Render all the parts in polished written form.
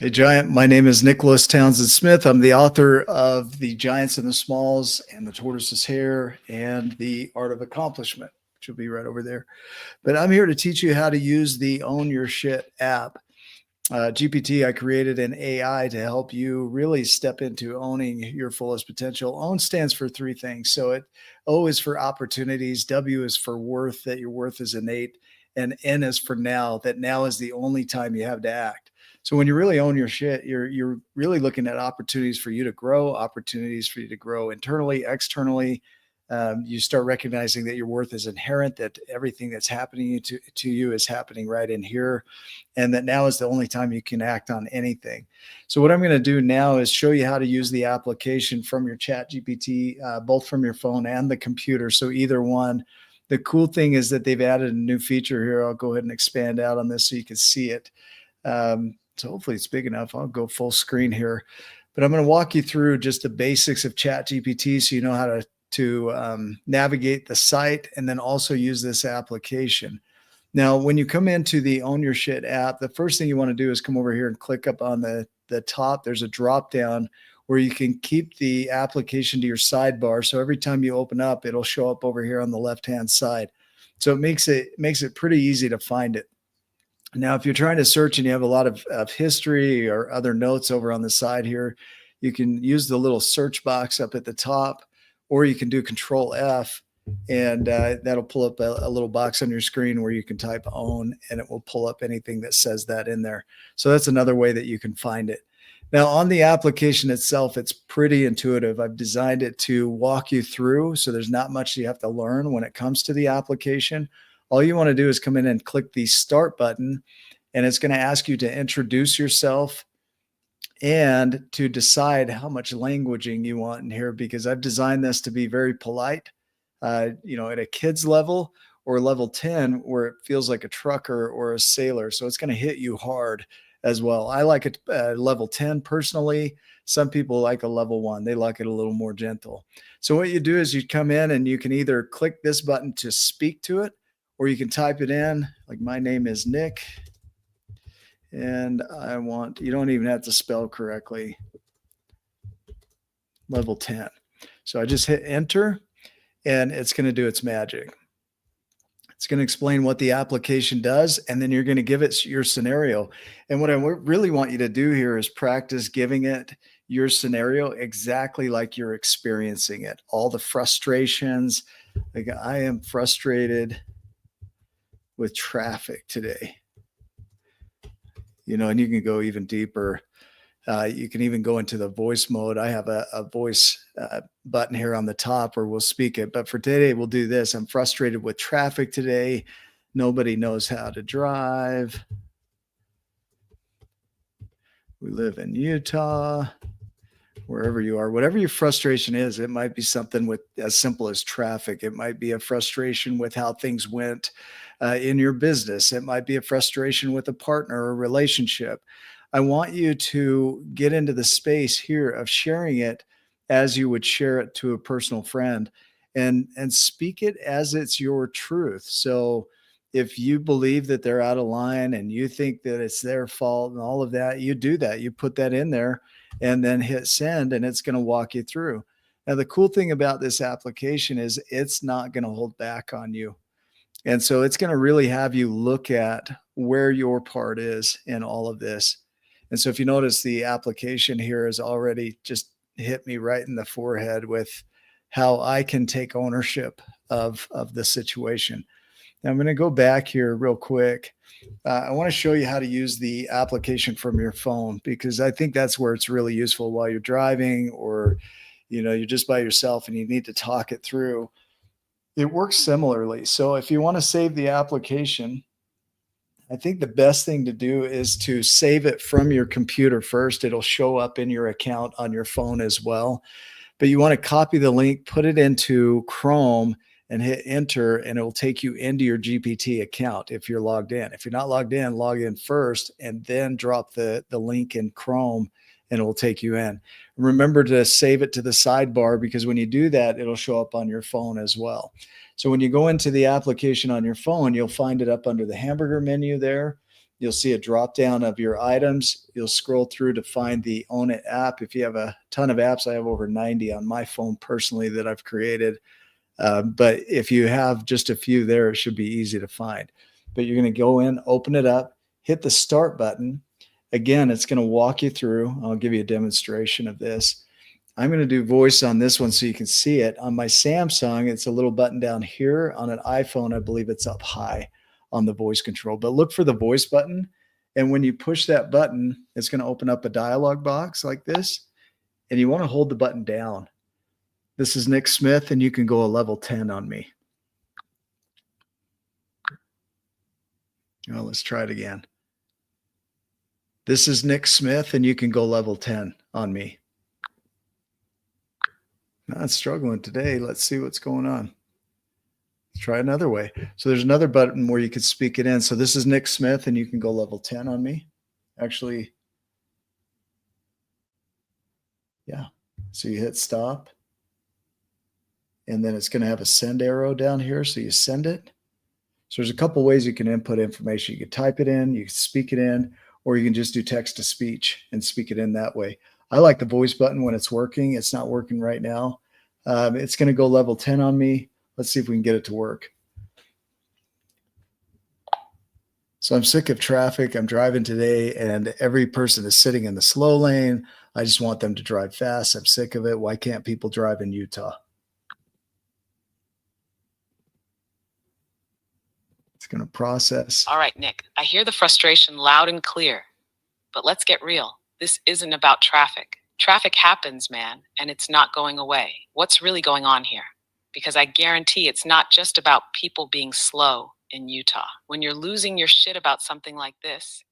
Hey, Giant. My name is Nicholas Townsend Smith. I'm the author of The Giants and the Smalls and The Tortoise's Hair and The Art of Accomplishment, which will be right over there. But I'm here to teach you how to use the Own Your Shit app. GPT, I created an AI to help you really step into owning your fullest potential. Own stands for three things. O is for opportunities, W is for worth, that your worth is innate, and N is for now, that now is the only time you have to act. So when you really own your shit, you're really looking at opportunities for you to grow, opportunities for you to grow internally, externally. You start recognizing that your worth is inherent, that everything that's happening to you is happening right in here, and that now is the only time you can act on anything. So what I'm going to do now is show you how to use the application from your chat GPT, both from your phone and the computer. So either one. The cool thing is that they've added a new feature here. I'll go ahead and expand out on this so you can see it. So hopefully it's big enough. I'll go full screen here, but I'm going to walk you through just the basics of chat GPT so you know how to navigate the site and then also use this application. Now, when you come into the Own Your Shit app, the first thing you want to do is come over here and click up on the top. There's a drop down where you can keep the application to your sidebar. So every time you open up, it'll show up over here on the left-hand side. So it makes it pretty easy to find it. Now, if you're trying to search and you have a lot of history or other notes over on the side here, you can use the little search box up at the top, or you can do Control F, and that'll pull up a little box on your screen where you can type own, and it will pull up anything that says that in there. So that's another way that you can find it. Now, on the application itself, it's pretty intuitive. I've designed it to walk you through, so there's not much you have to learn when it comes to the application. All you want to do is come in and click the start button, and it's going to ask you to introduce yourself and to decide how much languaging you want in here, because I've designed this to be very polite, at a kid's level or level 10 where it feels like a trucker or a sailor. So it's going to hit you hard as well. I like it level 10 personally. Some people like a level 1. They like it a little more gentle. So what you do is you come in and you can either click this button to speak to it, or you can type it in, like my name is Nick, and you don't even have to spell correctly, level 10. So I just hit enter, and it's going to do its magic. It's going to explain what the application does, and then you're going to give it your scenario. And what I really want you to do here is practice giving it your scenario exactly like you're experiencing it. All the frustrations, like I am frustrated with traffic today, and you can go even deeper. You can even go into the voice mode. I have a voice button here on the top where we'll speak it. But for today, we'll do this. I'm frustrated with traffic today. Nobody knows how to drive. We live in Utah. Wherever you are, whatever your frustration is, it might be something with as simple as traffic. It might be a frustration with how things went in your business. It might be a frustration with a partner or relationship. I want you to get into the space here of sharing it as you would share it to a personal friend, and speak it as it's your truth. So if you believe that they're out of line and you think that it's their fault and all of that, you do that. You put that in there and then hit send, and it's going to walk you through. Now, the cool thing about this application is it's not going to hold back on you. And so it's going to really have you look at where your part is in all of this. And so if you notice, the application here has already just hit me right in the forehead with how I can take ownership of the situation. Now I'm going to go back here real quick. I want to show you how to use the application from your phone, because I think that's where it's really useful while you're driving, or you're just by yourself and you need to talk it through. It works similarly. So if you want to save the application, I think the best thing to do is to save it from your computer first. It'll show up in your account on your phone as well. But you want to copy the link, put it into Chrome, and hit enter, and it will take you into your GPT account if you're logged in. If you're not logged in, log in first and then drop the link in Chrome, and it will take you in. Remember to save it to the sidebar, because when you do that, it'll show up on your phone as well. So when you go into the application on your phone, you'll find it up under the hamburger menu there. You'll see a drop down of your items. You'll scroll through to find the Own It app. If you have a ton of apps, I have over 90 on my phone personally that I've created. But if you have just a few there, it should be easy to find. But you're going to go in, open it up, hit the start button. Again, it's going to walk you through. I'll give you a demonstration of this. I'm going to do voice on this one so you can see it. On my Samsung, it's a little button down here. On an iPhone, I believe it's up high on the voice control. But look for the voice button. And when you push that button, it's going to open up a dialog box like this. And you want to hold the button down. This is Nick Smith, and you can go a level 10 on me. Well, let's try it again. This is Nick Smith, and you can go level 10 on me. Not struggling today. Let's see what's going on. Let's try another way. So there's another button where you could speak it in. So this is Nick Smith, and you can go level 10 on me. Actually, yeah. So you hit stop. And then it's going to have a send arrow down here. So you send it. So there's a couple ways you can input information. You can type it in, you can speak it in, or you can just do text to speech and speak it in that way. I like the voice button when it's working. It's not working right now. It's going to go level 10 on me. Let's see if we can get it to work. So I'm sick of traffic. I'm driving today, and every person is sitting in the slow lane. I just want them to drive fast. I'm sick of it. Why can't people drive in Utah? It's going to process. All right, Nick, I hear the frustration loud and clear, but let's get real. This isn't about traffic. Traffic happens, man, and it's not going away. What's really going on here? Because I guarantee it's not just about people being slow in Utah. When you're losing your shit about something like this,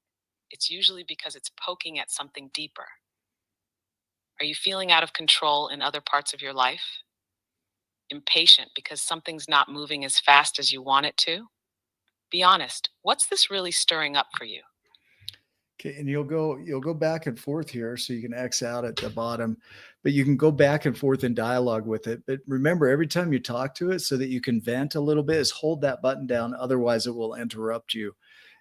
it's usually because it's poking at something deeper. Are you feeling out of control in other parts of your life? Impatient because something's not moving as fast as you want it to? Be honest, what's this really stirring up for you? Okay, and you'll go back and forth here, so you can X out at the bottom, but you can go back and forth in dialogue with it. But remember, every time you talk to it, so that you can vent a little bit, is hold that button down. Otherwise, it will interrupt you.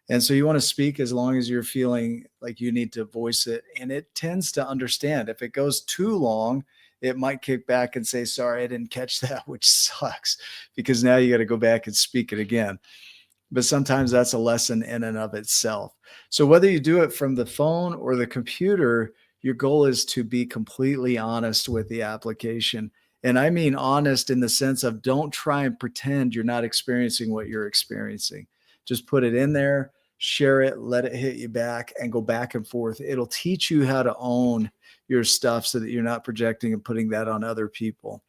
And so you want to speak as long as you're feeling like you need to voice it, and it tends to understand. If it goes too long, it might kick back and say, "Sorry, I didn't catch that," which sucks because now you got to go back and speak it again. But sometimes that's a lesson in and of itself. So whether you do it from the phone or the computer, your goal is to be completely honest with the application. And I mean honest in the sense of don't try and pretend you're not experiencing what you're experiencing. Just put it in there, share it, let it hit you back, and go back and forth. It'll teach you how to own your stuff so that you're not projecting and putting that on other people.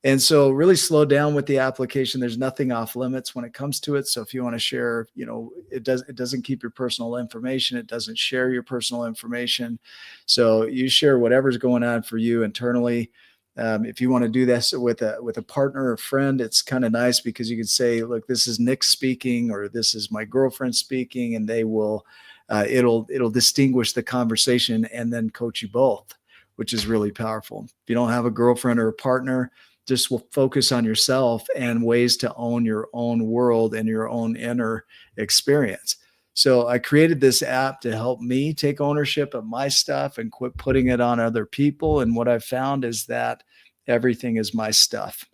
And so really slow down with the application. There's nothing off limits when it comes to it. So if you want to share, it doesn't keep your personal information. It doesn't share your personal information. So you share whatever's going on for you internally. If you want to do this with a partner or friend, it's kind of nice because you can say, look, this is Nick speaking, or this is my girlfriend speaking, and they will, it'll distinguish the conversation and then coach you both, which is really powerful. If you don't have a girlfriend or a partner, just will focus on yourself and ways to own your own world and your own inner experience. So I created this app to help me take ownership of my stuff and quit putting it on other people. And what I've found is that everything is my stuff.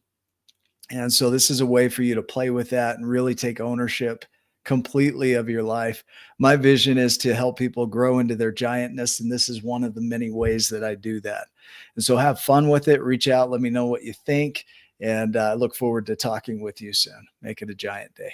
And so this is a way for you to play with that and really take ownership completely of your life. My vision is to help people grow into their giantness, and this is one of the many ways that I do that. And so have fun with it. Reach out, let me know what you think, and I look forward to talking with you soon. Make it a giant day.